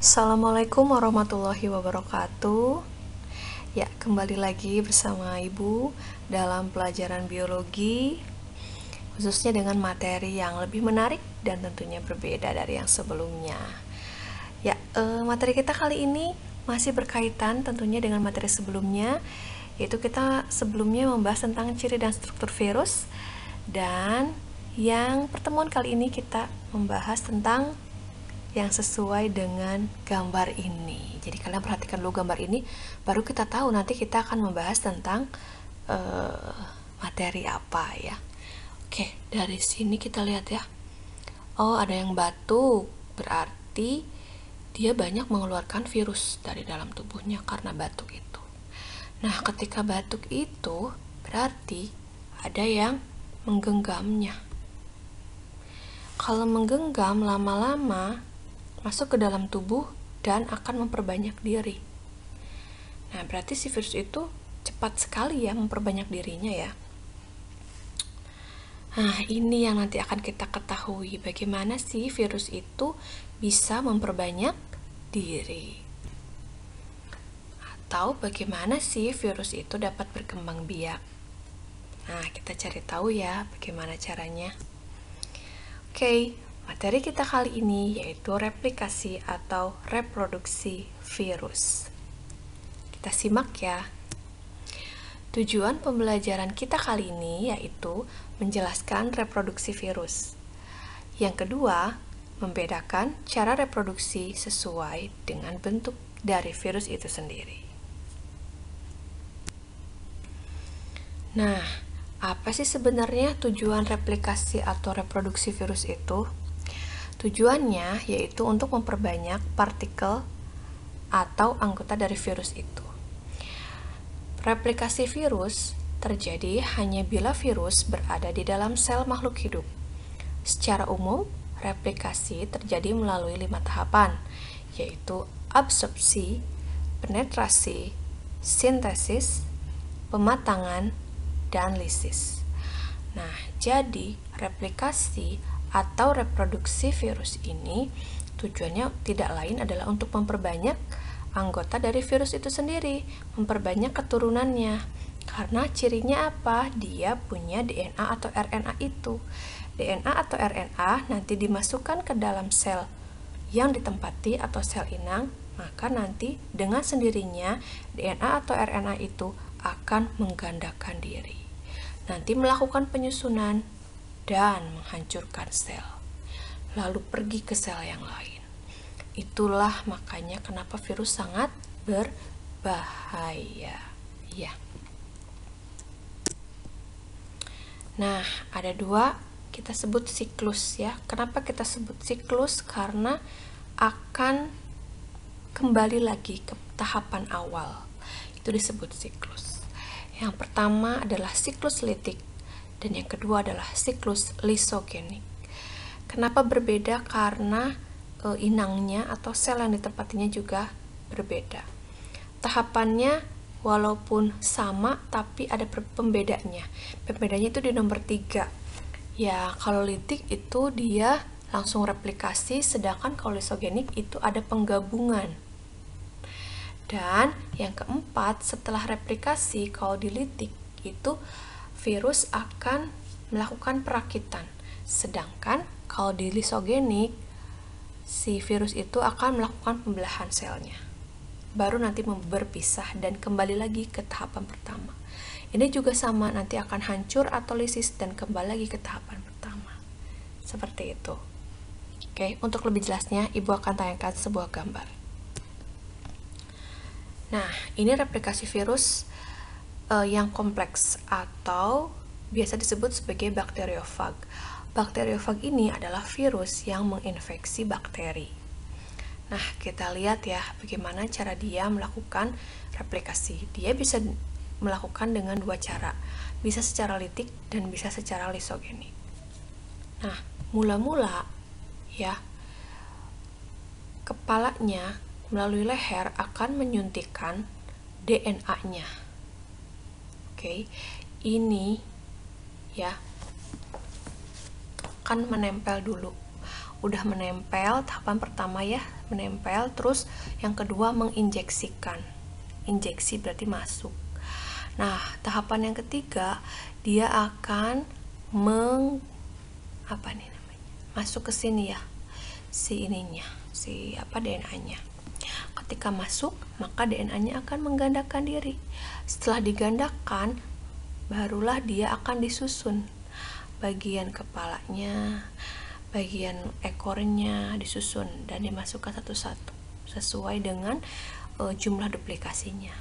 Assalamualaikum warahmatullahi wabarakatuh. Ya, kembali lagi bersama Ibu dalam pelajaran biologi, khususnya dengan materi yang lebih menarik dan tentunya berbeda dari yang sebelumnya. Ya, materi kita kali ini masih berkaitan tentunya dengan materi sebelumnya, yaitu kita sebelumnya membahas tentang ciri dan struktur virus, dan yang pertemuan kali ini kita membahas tentang yang sesuai dengan gambar ini. Jadi kalian perhatikan dulu gambar ini, baru kita tahu nanti kita akan membahas tentang materi apa ya. Oke, dari sini kita lihat ya. Oh, ada yang batuk, berarti dia banyak mengeluarkan virus dari dalam tubuhnya karena batuk itu. Nah, ketika batuk itu berarti ada yang menggenggamnya. Kalau menggenggam lama-lama masuk ke dalam tubuh dan akan memperbanyak diri. Nah, berarti si virus itu cepat sekali ya memperbanyak dirinya ya. Nah, ini yang nanti akan kita ketahui bagaimana sih virus itu bisa memperbanyak diri. Atau bagaimana sih virus itu dapat berkembang biak. Nah, kita cari tahu ya bagaimana caranya. Oke, materi kita kali ini yaitu replikasi atau reproduksi virus. Kita simak ya. Tujuan pembelajaran kita kali ini yaitu menjelaskan reproduksi virus. Yang kedua, membedakan cara reproduksi sesuai dengan bentuk dari virus itu sendiri. Nah, apa sih sebenarnya tujuan replikasi atau reproduksi virus itu? Tujuannya yaitu untuk memperbanyak partikel atau anggota dari virus itu. Replikasi virus terjadi hanya bila virus berada di dalam sel makhluk hidup. Secara umum, replikasi terjadi melalui 5 tahapan, yaitu absorpsi, penetrasi, sintesis, pematangan, dan lisis. Nah, jadi replikasi atau reproduksi virus ini tujuannya tidak lain adalah untuk memperbanyak anggota dari virus itu sendiri, memperbanyak keturunannya. Karena cirinya apa? Dia punya DNA atau RNA itu. DNA atau RNA nanti dimasukkan ke dalam sel yang ditempati atau sel inang, maka nanti dengan sendirinya DNA atau RNA itu akan menggandakan diri. Nanti melakukan penyusunan dan menghancurkan sel, lalu pergi ke sel yang lain. Itulah makanya kenapa virus sangat berbahaya. Ya. Nah, ada dua kita sebut siklus ya. Kenapa kita sebut siklus? Karena akan kembali lagi ke tahapan awal. Itu disebut siklus. Yang pertama adalah siklus litik dan yang kedua adalah siklus lisogenik. Kenapa berbeda? Karena inangnya atau sel yang ditempatinya juga berbeda. Tahapannya walaupun sama tapi ada pembedanya. Pembedanya itu di nomor 3. Ya, kalau litik itu dia langsung replikasi, sedangkan kalau lisogenik itu ada penggabungan. Dan yang keempat, setelah replikasi, kalau di litik itu virus akan melakukan perakitan. Sedangkan kalau di lisogenik, si virus itu akan melakukan pembelahan selnya. Baru nanti berpisah dan kembali lagi ke tahapan pertama. Ini juga sama, nanti akan hancur atau lisis dan kembali lagi ke tahapan pertama. Seperti itu. Oke, untuk lebih jelasnya, Ibu akan tayangkan sebuah gambar. Nah, ini replikasi virus yang kompleks atau biasa disebut sebagai bakteriofag. Bakteriofag ini adalah virus yang menginfeksi bakteri. Nah, kita lihat ya bagaimana cara dia melakukan replikasi. Dia bisa melakukan dengan dua cara. Bisa secara litik dan bisa secara lisogenik. Nah, mula-mula ya kepalanya melalui leher akan menyuntikkan DNA-nya. Oke, ini ya akan menempel dulu udah menempel, tahapan pertama ya, menempel, terus yang kedua menginjeksikan. Injeksi berarti masuk. Nah, tahapan yang ketiga dia akan masuk ke sini ya, si DNA-nya. Ketika masuk, maka DNA-nya akan menggandakan diri. Setelah digandakan, barulah dia akan disusun. Bagian kepalanya, bagian ekornya disusun dan dimasukkan satu-satu sesuai dengan jumlah duplikasinya.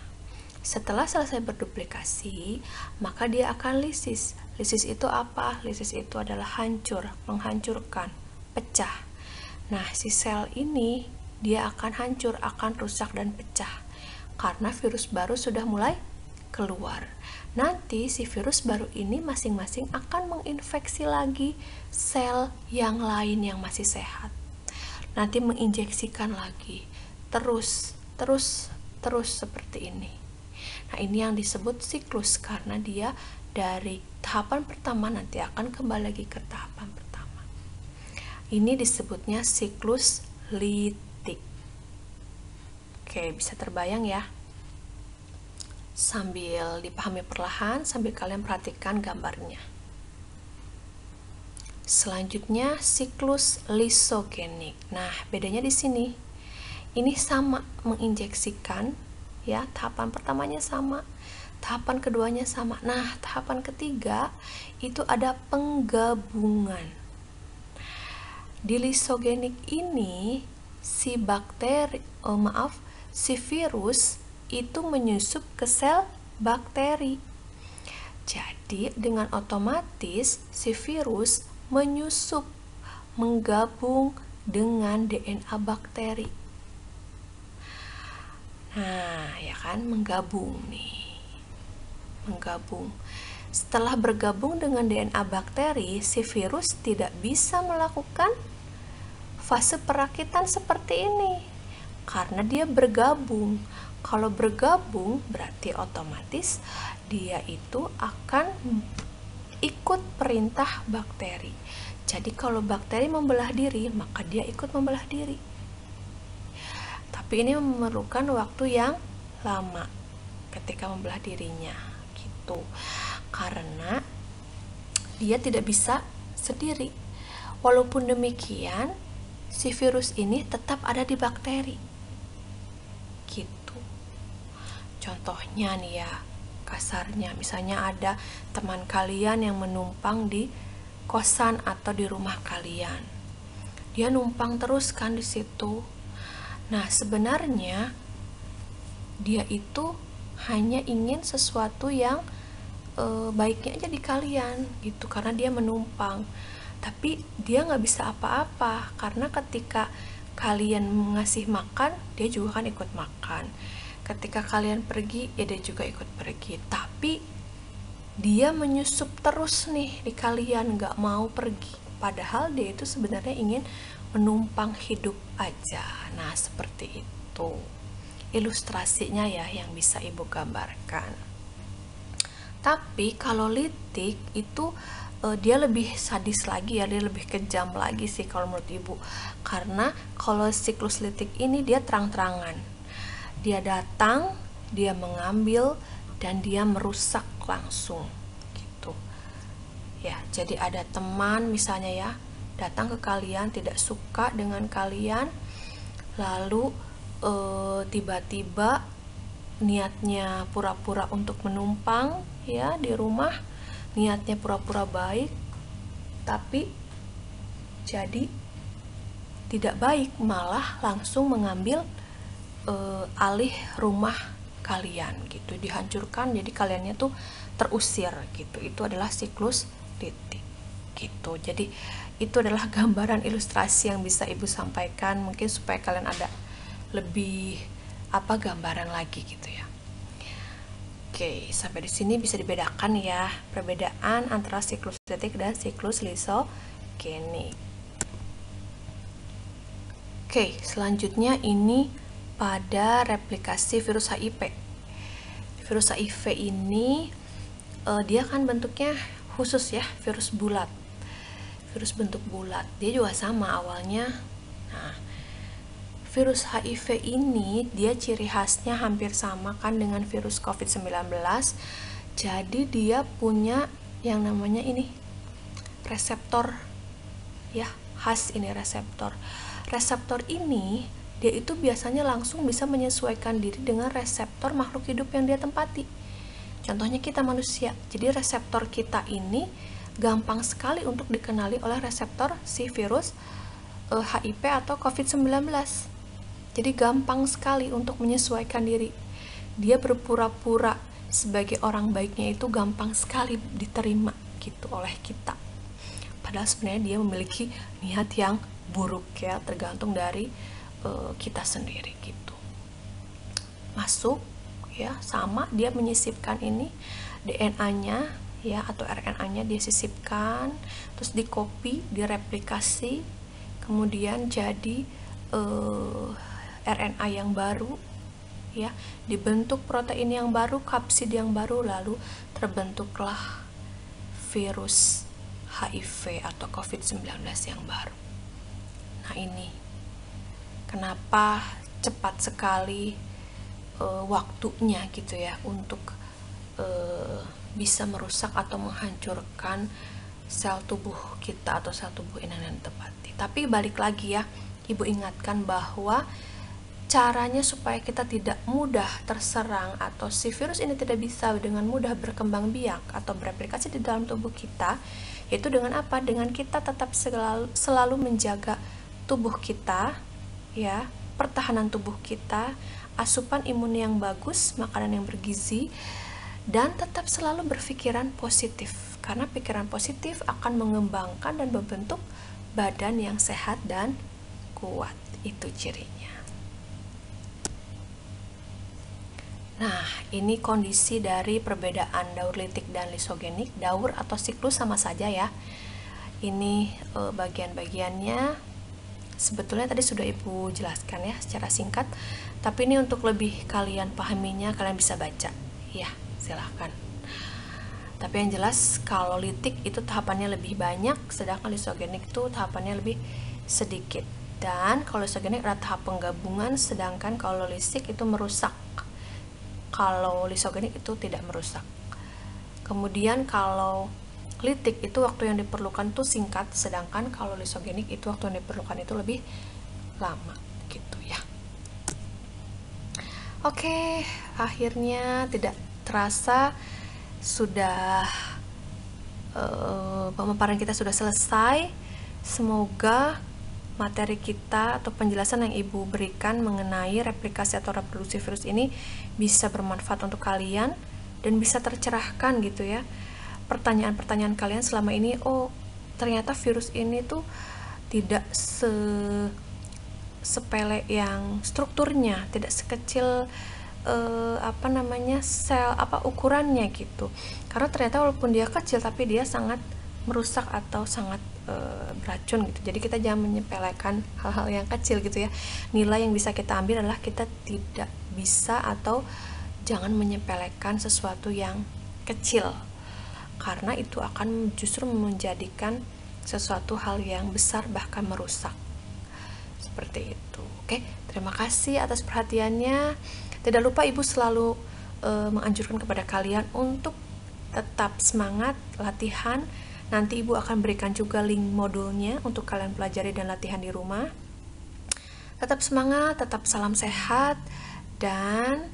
Setelah selesai berduplikasi, maka dia akan lisis. Lisis itu apa? Lisis itu adalah hancur, menghancurkan, pecah. Nah, si sel ini dia akan hancur, akan rusak dan pecah karena virus baru sudah mulai keluar. Nanti si virus baru ini masing-masing akan menginfeksi lagi sel yang lain yang masih sehat. Nanti menginjeksikan lagi, terus seperti ini. Nah, ini yang disebut siklus karena dia dari tahapan pertama nanti akan kembali lagi ke tahapan pertama. Ini disebutnya siklus litik. Oke, bisa terbayang ya? Sambil dipahami perlahan, sambil kalian perhatikan gambarnya. Selanjutnya siklus lisogenik. Nah, bedanya di sini. Ini sama menginjeksikan ya, tahapan pertamanya sama, tahapan keduanya sama. Nah, tahapan ketiga itu ada penggabungan. Di lisogenik ini si virus itu menyusup ke sel bakteri. Jadi dengan otomatis si virus menyusup, menggabung dengan DNA bakteri. Nah, ya kan, menggabung nih. Menggabung. Setelah bergabung dengan DNA bakteri, si virus tidak bisa melakukan fase perakitan seperti ini karena dia bergabung. Kalau bergabung berarti otomatis dia itu akan ikut perintah bakteri. Jadi kalau bakteri membelah diri, maka dia ikut membelah diri. Tapi ini memerlukan waktu yang lama ketika membelah dirinya gitu. Karena dia tidak bisa sendiri. Walaupun demikian, si virus ini tetap ada di bakteri. Gitu. Contohnya nih ya, kasarnya misalnya ada teman kalian yang menumpang di kosan atau di rumah kalian. Dia numpang terus kan di situ. Nah, sebenarnya dia itu hanya ingin sesuatu yang baiknya aja di kalian gitu, karena dia menumpang. Tapi dia nggak bisa apa-apa karena ketika kalian ngasih makan, dia juga kan ikut makan. Ketika kalian pergi, ya dia juga ikut pergi. Tapi dia menyusup terus nih di kalian, nggak mau pergi. Padahal dia itu sebenarnya ingin menumpang hidup aja. Nah, seperti itu ilustrasinya ya yang bisa ibu gambarkan. Tapi kalau litik itu dia lebih sadis lagi ya, dia lebih kejam lagi sih kalau menurut ibu. Karena kalau siklus litik ini dia terang-terangan. Dia datang, dia mengambil, dan dia merusak langsung gitu. Ya, jadi ada teman misalnya ya, datang ke kalian, tidak suka dengan kalian, lalu tiba-tiba niatnya pura-pura untuk menumpang ya di rumah, niatnya pura-pura baik, tapi jadi tidak baik, malah langsung mengambil alih rumah kalian gitu, dihancurkan, jadi kaliannya tuh terusir gitu. Itu adalah siklus litik gitu. Jadi itu adalah gambaran ilustrasi yang bisa ibu sampaikan, mungkin supaya kalian ada lebih gambaran lagi gitu ya. Oke, sampai di sini bisa dibedakan ya perbedaan antara siklus litik dan siklus lisogenik. Oke, selanjutnya ini pada replikasi virus HIV. Virus HIV ini dia kan bentuknya khusus ya, virus bulat. virus bentuk bulat. Dia juga sama awalnya. Nah, virus HIV ini dia ciri khasnya hampir sama kan dengan virus COVID-19. Jadi dia punya yang namanya ini reseptor ya, khas ini reseptor. Reseptor ini dia itu biasanya langsung bisa menyesuaikan diri dengan reseptor makhluk hidup yang dia tempati. Contohnya kita manusia. Jadi reseptor kita ini gampang sekali untuk dikenali oleh reseptor si virus HIV atau COVID-19. Jadi gampang sekali untuk menyesuaikan diri. Dia berpura-pura sebagai orang baiknya itu gampang sekali diterima gitu oleh kita. Padahal sebenarnya dia memiliki niat yang buruk ya, tergantung dari kita sendiri gitu. Masuk ya, sama dia menyisipkan ini DNA-nya ya atau RNA-nya dia sisipkan, terus di copy, direplikasi, kemudian jadi RNA yang baru ya, dibentuk protein yang baru, kapsid yang baru, lalu terbentuklah virus HIV atau COVID-19 yang baru. Nah, ini kenapa cepat sekali waktunya gitu ya untuk bisa merusak atau menghancurkan sel tubuh kita atau sel tubuh ini yang ditempati. Tapi balik lagi ya, Ibu ingatkan bahwa caranya supaya kita tidak mudah terserang atau si virus ini tidak bisa dengan mudah berkembang biak atau bereplikasi di dalam tubuh kita, yaitu dengan apa? Dengan kita tetap selalu menjaga tubuh kita ya, pertahanan tubuh kita, asupan imun yang bagus, makanan yang bergizi, dan tetap selalu berpikiran positif, karena pikiran positif akan mengembangkan dan membentuk badan yang sehat dan kuat. Itu cirinya. Nah, ini kondisi dari perbedaan daur litik dan lisogenik. Daur atau siklus sama saja ya. Ini bagian-bagiannya sebetulnya tadi sudah Ibu jelaskan ya secara singkat, tapi ini untuk lebih kalian pahaminya, kalian bisa baca ya, silahkan. Tapi yang jelas kalau litik itu tahapannya lebih banyak, sedangkan lisogenik itu tahapannya lebih sedikit. Dan kalau lisogenik adalah tahap penggabungan, sedangkan kalau lisik itu merusak. Kalau lisogenik itu tidak merusak. Kemudian kalau litik itu waktu yang diperlukan itu singkat, sedangkan kalau lisogenik itu waktu yang diperlukan itu lebih lama gitu ya. Oke, akhirnya tidak terasa sudah pemaparan kita sudah selesai. Semoga materi kita atau penjelasan yang Ibu berikan mengenai replikasi atau reproduksi virus ini bisa bermanfaat untuk kalian dan bisa tercerahkan gitu ya pertanyaan-pertanyaan kalian selama ini. Oh, ternyata virus ini tuh tidak sepele yang strukturnya, tidak sekecil sel ukurannya gitu. Karena ternyata walaupun dia kecil tapi dia sangat merusak atau sangat beracun gitu. Jadi kita jangan menyepelekan hal-hal yang kecil gitu ya. Nilai yang bisa kita ambil adalah kita tidak bisa atau jangan menyepelekan sesuatu yang kecil, karena itu akan justru menjadikan sesuatu hal yang besar bahkan merusak. Seperti itu. Oke, terima kasih atas perhatiannya. Tidak lupa Ibu selalu menganjurkan kepada kalian untuk tetap semangat latihan. Nanti Ibu akan berikan juga link modulnya untuk kalian pelajari dan latihan di rumah. Tetap semangat, tetap salam sehat, dan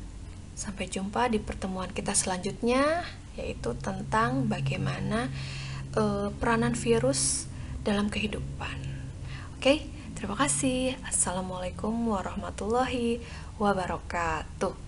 sampai jumpa di pertemuan kita selanjutnya, yaitu tentang bagaimana peranan virus dalam kehidupan. Oke, terima kasih. Assalamualaikum warahmatullahi wabarakatuh.